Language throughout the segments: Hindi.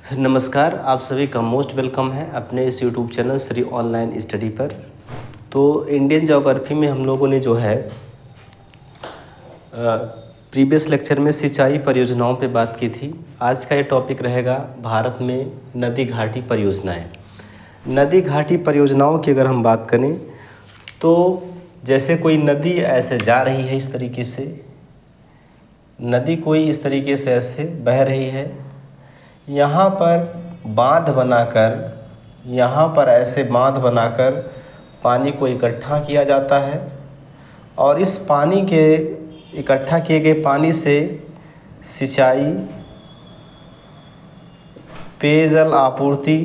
नमस्कार, आप सभी का मोस्ट वेलकम है अपने इस YouTube channel Shri online study पर। तो इंडियन ज्योग्राफी में हम लोगों ने जो है प्रीवियस लेक्चर में सिंचाई परियोजनाओं पे बात की थी। आज का ये टॉपिक रहेगा भारत में नदी घाटी परियोजनाएं। नदी घाटी परियोजनाओं की अगर हम बात करें तो जैसे कोई नदी ऐसे जा रही है, इस तरीके से नदी कोई इस तरीके से ऐसे बह रही है, यहाँ पर बांध बनाकर, यहाँ पर ऐसे बांध बनाकर पानी को इकट्ठा किया जाता है और इस पानी के इकट्ठा किए गए पानी से सिंचाई, पेयजल आपूर्ति,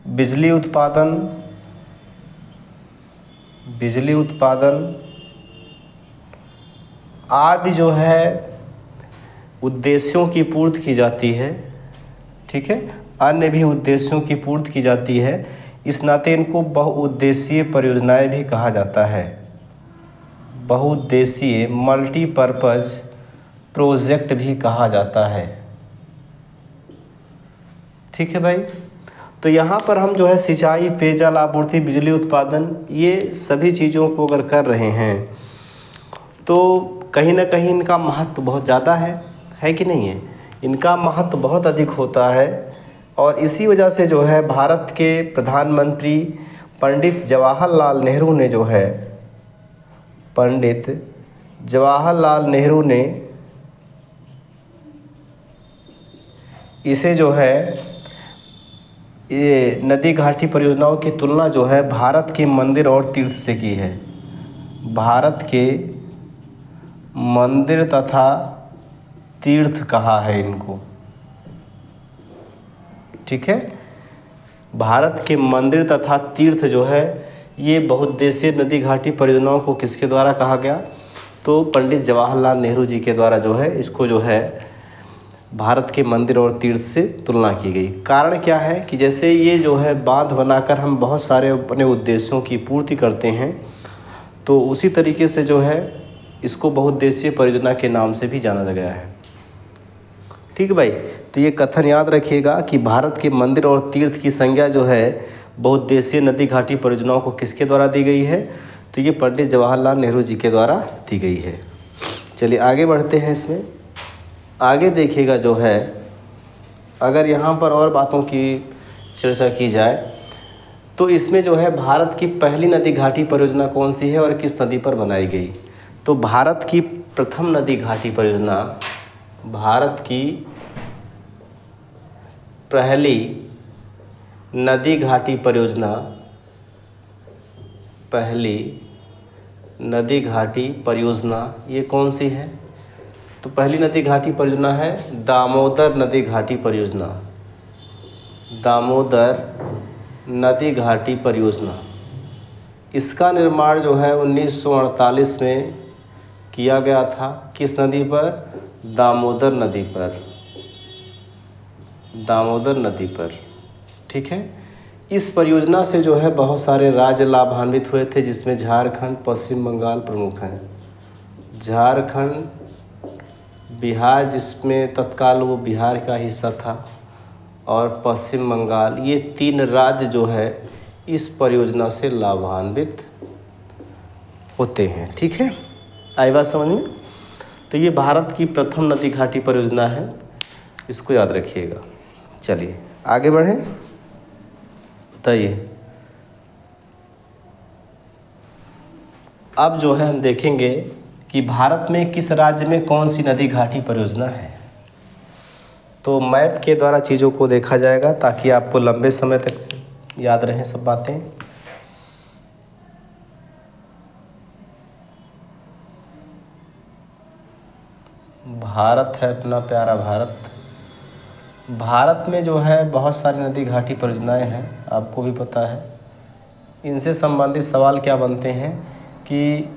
बिजली उत्पादन आदि जो है उद्देश्यों की पूर्ति की जाती है। ठीक है, अन्य भी उद्देश्यों की पूर्ति की जाती है। इस नाते इनको बहुउद्देशीय परियोजनाएं भी कहा जाता है। बहुउद्देशीय मल्टीपर्पज़ प्रोजेक्ट भी कहा जाता है। ठीक है भाई, तो यहाँ पर हम जो है सिंचाई, पेयजल आपूर्ति, बिजली उत्पादन, ये सभी चीज़ों को अगर कर रहे हैं तो कहीं ना कहीं इनका महत्व बहुत ज़्यादा है कि नहीं है? इनका महत्व बहुत अधिक होता है और इसी वजह से जो है भारत के प्रधानमंत्री पंडित जवाहरलाल नेहरू ने इसे जो है ये नदी घाटी परियोजनाओं की तुलना जो है भारत के मंदिर और तीर्थ से की है। भारत के मंदिर तथा तीर्थ कहा है इनको। ठीक है, भारत के मंदिर तथा तीर्थ जो है ये बहुउद्देशीय नदी घाटी परियोजनाओं को किसके द्वारा कहा गया? तो पंडित जवाहरलाल नेहरू जी के द्वारा जो है इसको जो है भारत के मंदिर और तीर्थ से तुलना की गई। कारण क्या है कि जैसे ये जो है बांध बनाकर हम बहुत सारे अपने उद्देश्यों की पूर्ति करते हैं, तो उसी तरीके से जो है इसको बहुउद्देशीय परियोजना के नाम से भी जाना गया है। ठीक है भाई, तो ये कथन याद रखिएगा कि भारत के मंदिर और तीर्थ की संज्ञा जो है बहुउद्देशीय नदी घाटी परियोजनाओं को किसके द्वारा दी गई है? तो ये पंडित जवाहरलाल नेहरू जी के द्वारा दी गई है। चलिए आगे बढ़ते हैं। इसमें आगे देखिएगा जो है, अगर यहाँ पर और बातों की चर्चा की जाए तो इसमें जो है भारत की पहली नदी घाटी परियोजना कौन सी है और किस नदी पर बनाई गई? तो भारत की प्रथम नदी घाटी परियोजना, भारत की पहली नदी घाटी परियोजना ये कौन सी है? तो पहली नदी घाटी परियोजना है दामोदर नदी घाटी परियोजना। दामोदर नदी घाटी परियोजना, इसका निर्माण जो है 1948 में किया गया था। किस नदी पर? दामोदर नदी पर। ठीक है, इस परियोजना से जो है बहुत सारे राज्य लाभान्वित हुए थे, जिसमें झारखंड, पश्चिम बंगाल प्रमुख हैं। झारखंड, बिहार, जिसमें तत्काल वो बिहार का हिस्सा था, और पश्चिम बंगाल, ये तीन राज्य जो है इस परियोजना से लाभान्वित होते हैं। ठीक है, आई बात समझ में? तो ये भारत की प्रथम नदी घाटी परियोजना है, इसको याद रखिएगा। चलिए आगे बढ़ें। बताइए, अब जो है हम देखेंगे कि भारत में किस राज्य में कौन सी नदी घाटी परियोजना है। तो मैप के द्वारा चीज़ों को देखा जाएगा ताकि आपको लंबे समय तक याद रहें सब बातें। भारत है अपना प्यारा भारत। भारत में जो है बहुत सारी नदी घाटी परियोजनाएं हैं, आपको भी पता है। इनसे संबंधित सवाल क्या बनते हैं कि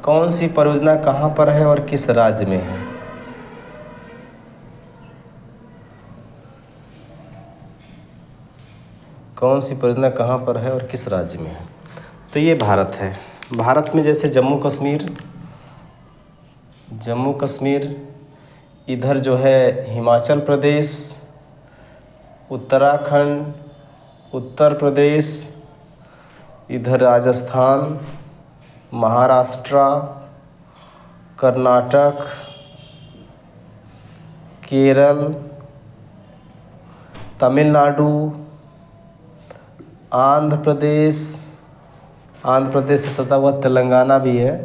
कौन सी परियोजना कहाँ पर है और किस राज्य में है। कौन सी परियोजना कहाँ पर है और किस राज्य में है। तो ये भारत है। भारत में जैसे जम्मू कश्मीर, जम्मू कश्मीर, इधर जो है हिमाचल प्रदेश, उत्तराखंड, उत्तर प्रदेश, इधर राजस्थान, महाराष्ट्र, कर्नाटक, केरल, तमिलनाडु, आंध्र प्रदेश, आंध्र प्रदेश से सटा हुआ तेलंगाना भी है,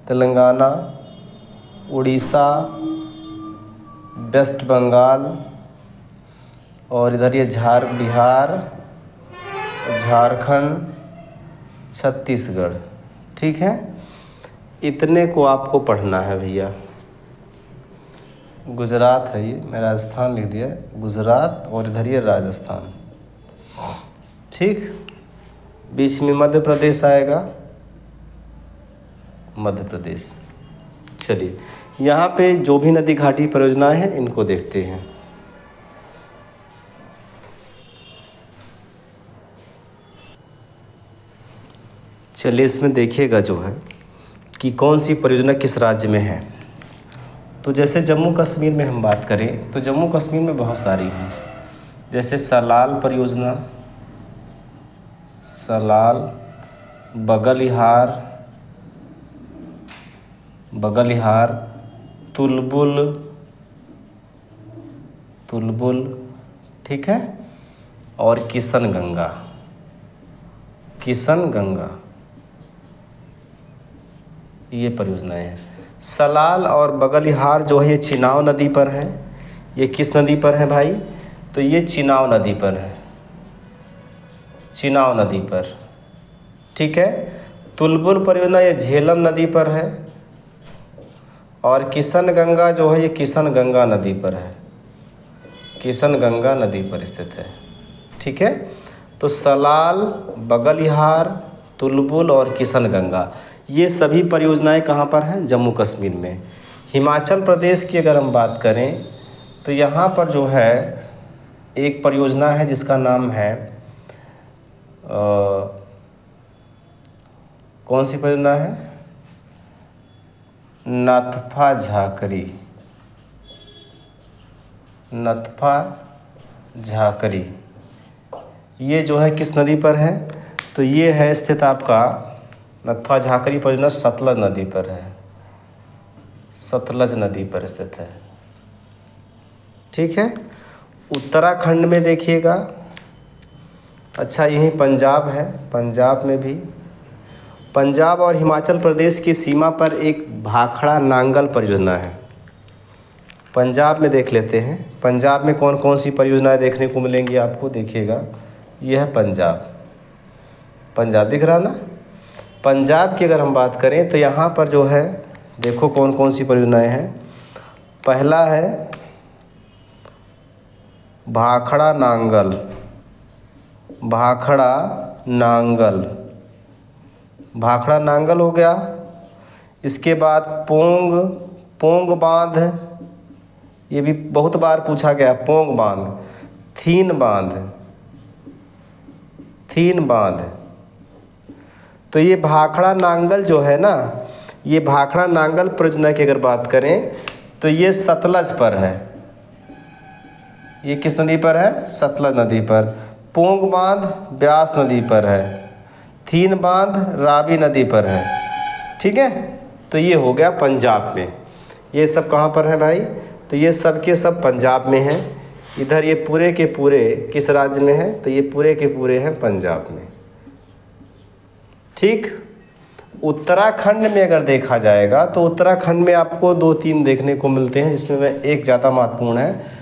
तेलंगाना, उड़ीसा, वेस्ट बंगाल, और इधर ये बिहार, झारखंड, छत्तीसगढ़। ठीक है, इतने को आपको पढ़ना है भैया। गुजरात है, ये मैं राजस्थान लिख दिया, गुजरात, और इधर ये राजस्थान। ठीक, बीच में मध्य प्रदेश आएगा, मध्य प्रदेश। चलिए, यहाँ पे जो भी नदी घाटी परियोजनाएं हैं इनको देखते हैं। चलिए, इसमें देखिएगा जो है कि कौन सी परियोजना किस राज्य में है। तो जैसे जम्मू कश्मीर में हम बात करें तो जम्मू कश्मीर में बहुत सारी हैं, जैसे सलाल परियोजना, सलाल, बगलिहार, तुलबुल, ठीक है, और किशनगंगा, ये परियोजनाएं हैं। सलाल और बगलिहार जो है ये चिनाव नदी पर है। ये किस नदी पर है भाई? तो ये चिनाव नदी पर है, चिनाव नदी पर। ठीक है, तुलबुल परियोजना ये झेलम नदी पर है, और किशनगंगा जो है ये किशनगंगा नदी पर है, किशनगंगा नदी पर स्थित है। ठीक है, तो सलाल, बगलिहार, तुलबुल और किशनगंगा, ये सभी परियोजनाएं कहाँ पर हैं? जम्मू कश्मीर में। हिमाचल प्रदेश की अगर हम बात करें तो यहाँ पर जो है एक परियोजना है जिसका नाम है कौन सी परियोजना है? नथफा झाकरी। ये जो है किस नदी पर है? तो ये है स्थित आपका नथफा झाकरी परियोजना सतलज नदी पर है, सतलज नदी पर स्थित है। ठीक है, उत्तराखंड में देखिएगा, अच्छा यही पंजाब है, पंजाब में भी, पंजाब और हिमाचल प्रदेश की सीमा पर एक भाखड़ा नांगल परियोजना है। पंजाब में देख लेते हैं, पंजाब में कौन कौन सी परियोजनाएं देखने को मिलेंगी आपको, देखिएगा। यह है पंजाब दिख रहा ना। पंजाब की अगर हम बात करें तो यहाँ पर जो है देखो कौन कौन सी परियोजनाएं हैं। पहला है भाखड़ा नांगल हो गया। इसके बाद पोंग बांध, ये भी बहुत बार पूछा गया, पोंग बांध, थीन बांध। तो ये भाखड़ा नांगल जो है ना, ये भाखड़ा नांगल परियोजना की अगर बात करें तो ये सतलज पर है। ये किस नदी पर है? सतलज नदी पर। पोंग बांध ब्यास नदी पर है, थीन बांध रावी नदी पर है। ठीक है, तो ये हो गया पंजाब में। ये सब कहाँ पर है भाई? तो ये सब के सब पंजाब में हैं। इधर ये पूरे के पूरे किस राज्य में है? तो ये पूरे के पूरे हैं पंजाब में। ठीक, उत्तराखंड में अगर देखा जाएगा तो उत्तराखंड में आपको 2-3 देखने को मिलते हैं, जिसमें में एक ज़्यादा महत्वपूर्ण है,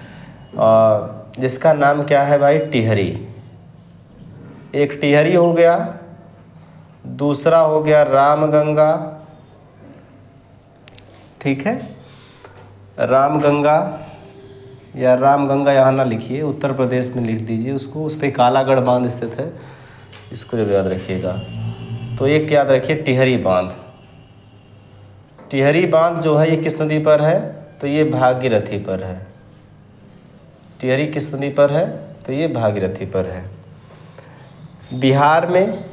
जिसका नाम क्या है भाई? टिहरी। एक टिहरी हो गया, दूसरा हो गया रामगंगा। ठीक है, रामगंगा या रामगंगा यहाँ ना लिखिए, उत्तर प्रदेश में लिख दीजिए उसको। उस पर कालागढ़ बांध स्थित है, इसको जब याद रखिएगा। तो एक याद रखिए, टिहरी बांध। टिहरी बांध जो है ये किस नदी पर है? तो ये भागीरथी पर है। टिहरी किस नदी पर है? तो ये भागीरथी पर है। बिहार में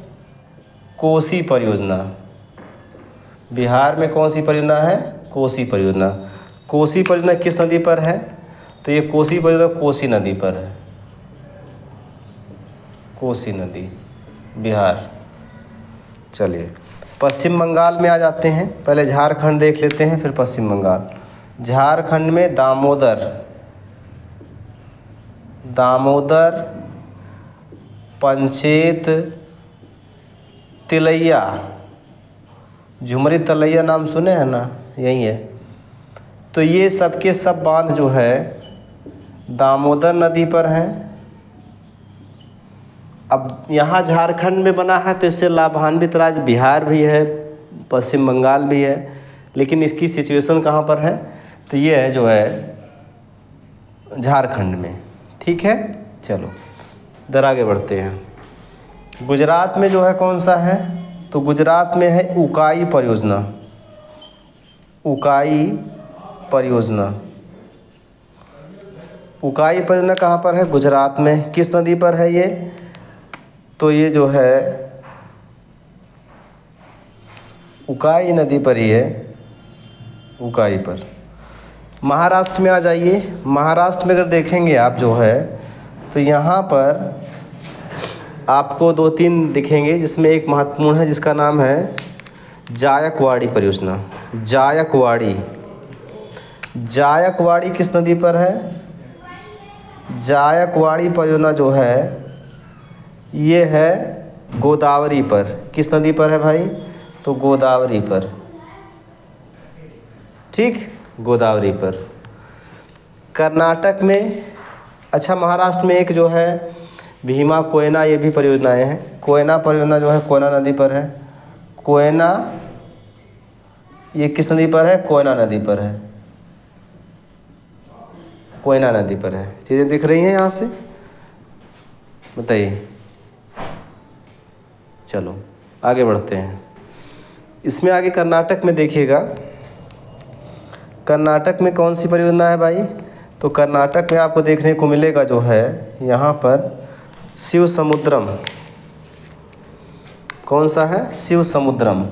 कोसी परियोजना, बिहार में कौन सी परियोजना है? कोसी परियोजना। कोसी परियोजना किस नदी पर है? तो ये कोसी परियोजना कोसी नदी पर है, कोसी नदी, बिहार। चलिए पश्चिम बंगाल में आ जाते हैं। पहले झारखंड देख लेते हैं, फिर पश्चिम बंगाल। झारखंड में दामोदर, दामोदर, पंचेत, तिलैया, झुमरी तलैया नाम सुने हैं ना, यही है। तो ये सब के सब बांध जो है दामोदर नदी पर हैं। अब यहाँ झारखंड में बना है तो इससे लाभान्वित राज्य बिहार भी है, पश्चिम बंगाल भी है, लेकिन इसकी सिचुएशन कहाँ पर है? तो ये है जो है झारखंड में। ठीक है, चलो इधर आगे बढ़ते हैं। गुजरात में जो है कौन सा है? तो गुजरात में है उकाई परियोजना, उकाई परियोजना। उकाई परियोजना कहाँ पर है? गुजरात में। किस नदी पर है ये? तो ये जो है उकाई नदी पर ही है, उकाई पर। महाराष्ट्र में आ जाइए। महाराष्ट्र में अगर देखेंगे आप जो है तो यहाँ पर आपको 2-3 दिखेंगे, जिसमें एक महत्वपूर्ण है जिसका नाम है जायकवाड़ी परियोजना। जायकवाड़ी, जायकवाड़ी किस नदी पर है? जायकवाड़ी परियोजना जो है ये है गोदावरी पर। किस नदी पर है भाई? तो गोदावरी पर। ठीक, गोदावरी पर। कर्नाटक में, अच्छा महाराष्ट्र में एक जो है भीमा कोयना, ये भी परियोजनाएं हैं। कोयना परियोजना जो है कोयना नदी पर है। कोयना ये किस नदी पर है? कोयना नदी पर है, कोयना नदी पर है। चीज़ें दिख रही हैं यहाँ से? बताइए। चलो आगे बढ़ते हैं। इसमें आगे कर्नाटक में देखिएगा, कर्नाटक में कौन सी परियोजना है भाई? तो कर्नाटक में आपको देखने को मिलेगा जो है यहाँ पर शिव समुद्रम। कौन सा है? शिव समुद्रम।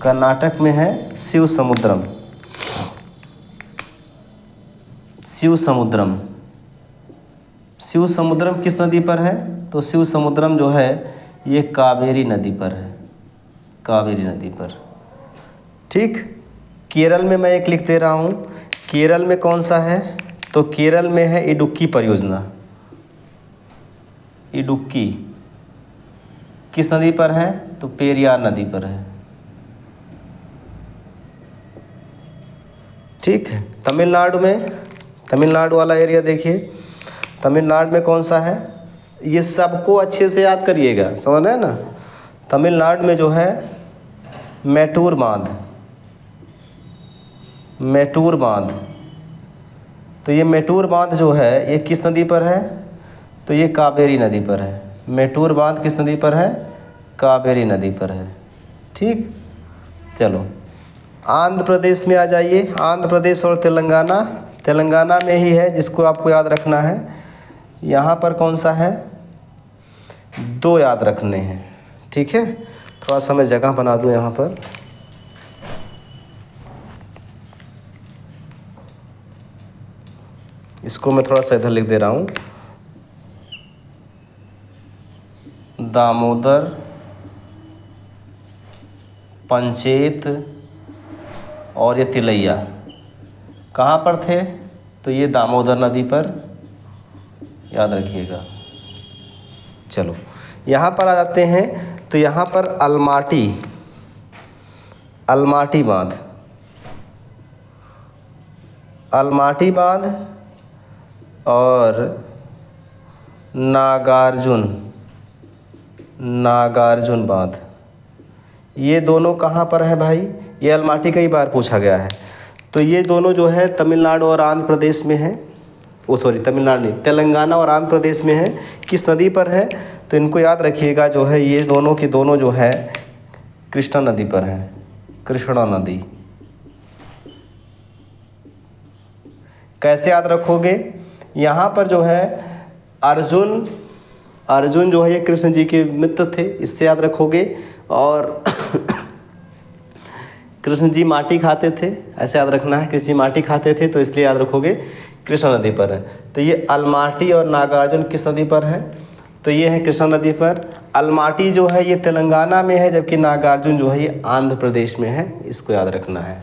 कर्नाटक में है शिव समुद्रम, शिव समुद्रम। शिव समुद्रम किस नदी पर है? तो शिव समुद्रम जो है ये कावेरी नदी पर है, कावेरी नदी पर। ठीक। केरल में मैं एक लिख दे रहा हूँ। केरल में कौन सा है? तो केरल में है इडुक्की परियोजना। इडुक्की किस नदी पर है? तो पेरियार नदी पर है। ठीक है। तमिलनाडु में, तमिलनाडु वाला एरिया देखिए, तमिलनाडु में कौन सा है? ये सबको अच्छे से याद करिएगा, समझ रहे हैं ना। तमिलनाडु में जो है मैटूर बांध, मैटूर बांध। तो ये मैटूर बांध जो है ये किस नदी पर है? तो ये कावेरी नदी पर है। मैटूर बांध किस नदी पर है? कावेरी नदी पर है। ठीक। चलो आंध्र प्रदेश में आ जाइए। आंध्र प्रदेश और तेलंगाना, तेलंगाना में ही है जिसको आपको याद रखना है। यहाँ पर कौन सा है? 2 याद रखने हैं। ठीक है, थोड़ा सा मैं जगह बना दूँ यहाँ पर। इसको मैं थोड़ा सा इधर लिख दे रहा हूँ। दामोदर, पंचेत और ये तिलैया कहाँ पर थे? तो ये दामोदर नदी पर, याद रखिएगा। चलो यहाँ पर आ जाते हैं। तो यहाँ पर अलमाटी, अलमाटी बांध, अलमाटी बांध और नागार्जुन, नागार्जुन बांध, ये दोनों कहाँ पर है भाई? ये अलमाटी कई बार पूछा गया है। तो ये दोनों जो है तमिलनाडु और आंध्र प्रदेश में है। तमिलनाडु नहीं, तेलंगाना और आंध्र प्रदेश में है। किस नदी पर है? तो इनको याद रखिएगा जो है ये दोनों के दोनों जो है कृष्णा नदी पर है, कृष्णा नदी। कैसे याद रखोगे? यहाँ पर जो है अर्जुन, अर्जुन जो है ये कृष्ण जी के मित्र थे, इससे याद रखोगे। और कृष्ण जी माटी खाते थे, ऐसे याद रखना है, कृष्ण जी माटी खाते थे तो इसलिए याद रखोगे कृष्णा नदी पर है। तो ये अलमाटी और नागार्जुन किस नदी पर है? तो ये है कृष्णा नदी पर। अलमाटी जो है ये तेलंगाना में है, जबकि नागार्जुन जो है ये आंध्र प्रदेश में है, इसको याद रखना है।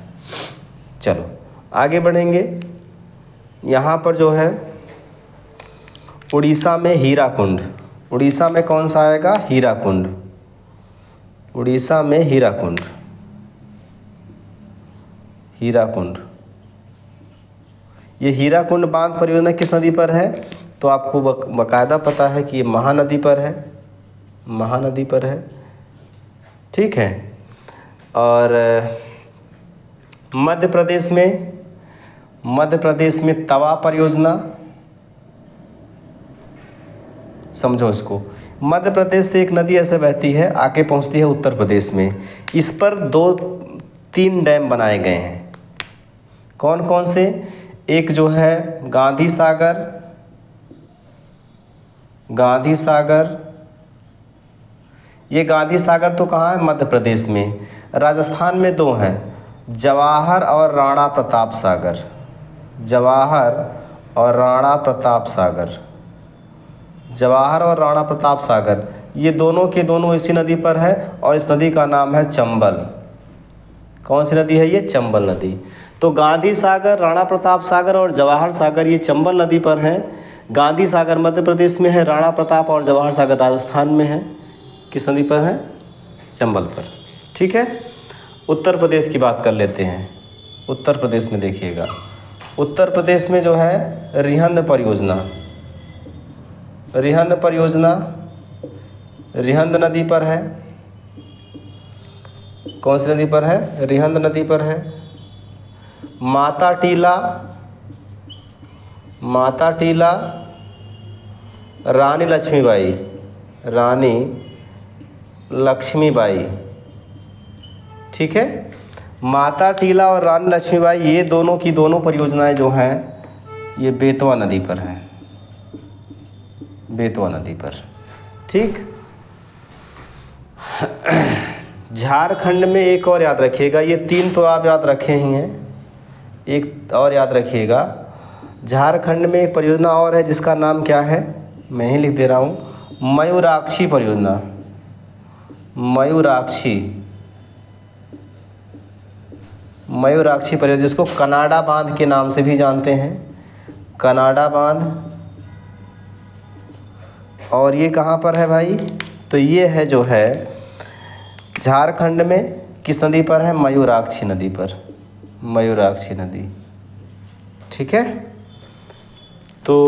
चलो आगे बढ़ेंगे। यहाँ पर जो है उड़ीसा में हीराकुंड, उड़ीसा में कौन सा आएगा? हीराकुंड, उड़ीसा में हीराकुंड, हीराकुंड। ये हीराकुंड बांध परियोजना किस नदी पर है? तो आपको बाकायदा पता है कि ये महानदी पर है, महानदी पर है, ठीक है। और मध्य प्रदेश में तवा परियोजना, समझो इसको। मध्य प्रदेश से एक नदी ऐसे बहती है, आके पहुंचती है उत्तर प्रदेश में। इस पर 2-3 डैम बनाए गए हैं। कौन कौन से? एक जो है गांधी सागर, गांधी सागर, ये गांधी सागर तो कहाँ है? मध्य प्रदेश में। राजस्थान में 2 हैं, जवाहर और राणा प्रताप सागर, जवाहर और राणा प्रताप सागर, जवाहर और राणा प्रताप सागर, ये दोनों के दोनों इसी नदी पर है और इस नदी का नाम है चंबल। कौन सी नदी है ये? चंबल नदी। तो गांधी सागर, राणा प्रताप सागर और जवाहर सागर ये चंबल नदी पर हैं। गांधी सागर मध्य प्रदेश में है, राणा प्रताप और जवाहर सागर राजस्थान में है। किस नदी पर है? चंबल पर, ठीक है। उत्तर प्रदेश की बात कर लेते हैं। उत्तर प्रदेश में देखिएगा, उत्तर प्रदेश में जो है रिहंद परियोजना, रिहंद परियोजना रिहंद नदी पर है। कौन सी नदी पर है? रिहंद नदी पर है। माता टीला, माता टीला, रानी लक्ष्मीबाई, रानी लक्ष्मीबाई, ठीक है। माता टीला और रानी लक्ष्मीबाई ये दोनों की दोनों परियोजनाएं जो हैं ये बेतवा नदी पर हैं, बेतवा नदी पर, ठीक। झारखंड में एक और याद रखिएगा, ये 3 तो आप याद रखे ही हैं, एक और याद रखिएगा। झारखंड में एक परियोजना और है जिसका नाम क्या है, मैं ही लिख दे रहा हूँ, मयूराक्षी परियोजना, मयूराक्षी, मयूराक्षी परियोजना, जिसको कनाडा बांध के नाम से भी जानते हैं, कनाडा बांध। और ये कहाँ पर है भाई? तो ये है जो है झारखंड में, किस नदी पर है? मयूराक्षी नदी पर, मयूराक्षी नदी, ठीक है। तो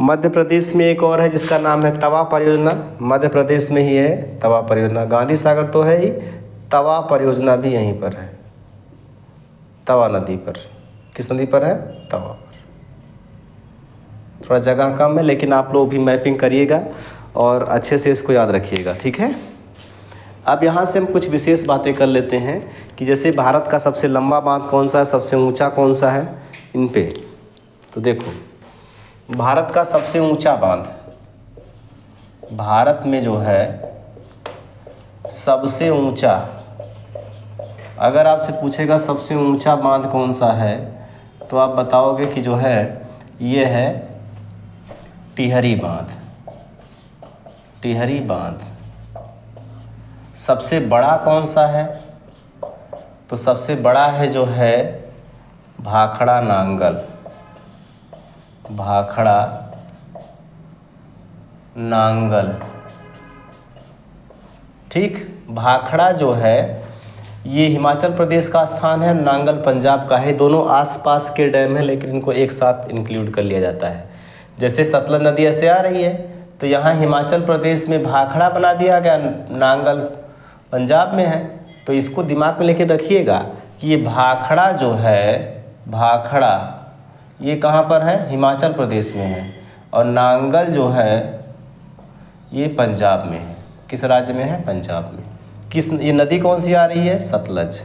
मध्य प्रदेश में एक और है जिसका नाम है तवा परियोजना, मध्य प्रदेश में ही है तवा परियोजना। गांधी सागर तो है ही, तवा परियोजना भी यहीं पर है, तवा नदी पर। किस नदी पर है? तवा पर। थोड़ा जगह कम है लेकिन आप लोग भी मैपिंग करिएगा और अच्छे से इसको याद रखिएगा, ठीक है। अब यहाँ से हम कुछ विशेष बातें कर लेते हैं कि जैसे भारत का सबसे लंबा बांध कौन सा है, सबसे ऊंचा कौन सा है, इन पे। तो देखो भारत का सबसे ऊंचा बांध, भारत में जो है सबसे ऊंचा, अगर आपसे पूछेगा सबसे ऊंचा बांध कौन सा है तो आप बताओगे कि जो है ये है टिहरी बांध, टिहरी बांध। सबसे बड़ा कौन सा है? तो सबसे बड़ा है जो है भाखड़ा नांगल, भाखड़ा नांगल, ठीक। भाखड़ा जो है ये हिमाचल प्रदेश का स्थान है, नांगल पंजाब का है। दोनों आसपास के डैम हैं लेकिन इनको एक साथ इंक्लूड कर लिया जाता है। जैसे सतलज नदी ऐसे आ रही है तो यहाँ हिमाचल प्रदेश में भाखड़ा बना दिया गया, नांगल पंजाब में है। तो इसको दिमाग में लेके रखिएगा कि ये भाखड़ा जो है, भाखड़ा ये कहाँ पर है? हिमाचल प्रदेश में है। और नांगल जो है ये पंजाब में है। किस राज्य में है? पंजाब में। किस, ये नदी कौन सी आ रही है? सतलज।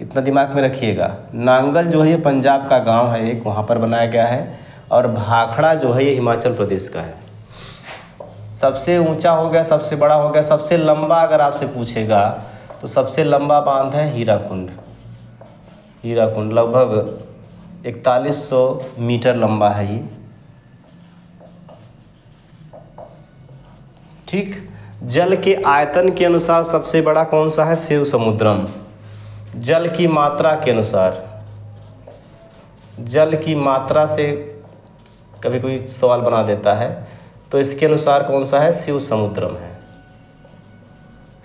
इतना दिमाग में रखिएगा। नांगल जो है ये पंजाब का गांव है एक, वहाँ पर बनाया गया है। और भाखड़ा जो है ये हिमाचल प्रदेश का है। सबसे ऊंचा हो गया, सबसे बड़ा हो गया, सबसे लंबा अगर आपसे पूछेगा तो सबसे लंबा बांध है हीराकुंड। हीराकुंड लगभग 4100 मीटर लंबा है ये। ठीक। जल के आयतन के अनुसार सबसे बड़ा कौन सा है? शिव समुद्रम। जल की मात्रा के अनुसार, जल की मात्रा से कभी कोई सवाल बना देता है, तो इसके अनुसार कौन सा है? शिव समुद्रम है।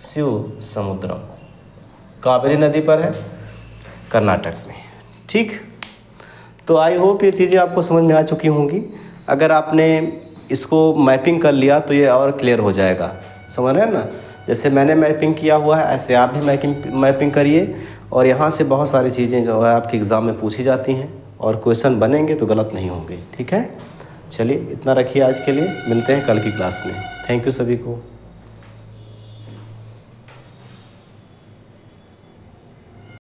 शिव समुद्रम कावेरी नदी पर है, कर्नाटक में। ठीक। तो आई होप ये चीज़ें आपको समझ में आ चुकी होंगी। अगर आपने इसको मैपिंग कर लिया तो ये और क्लियर हो जाएगा, समझ रहे हैं ना। जैसे मैंने मैपिंग किया हुआ है ऐसे आप भी मैपिंग करिए, और यहाँ से बहुत सारी चीज़ें जो है आपके एग्ज़ाम में पूछी जाती हैं और क्वेश्चन बनेंगे तो गलत नहीं होंगे। ठीक है, चलिए इतना रखिए आज के लिए, मिलते हैं कल की क्लास में। थैंक यू सभी को।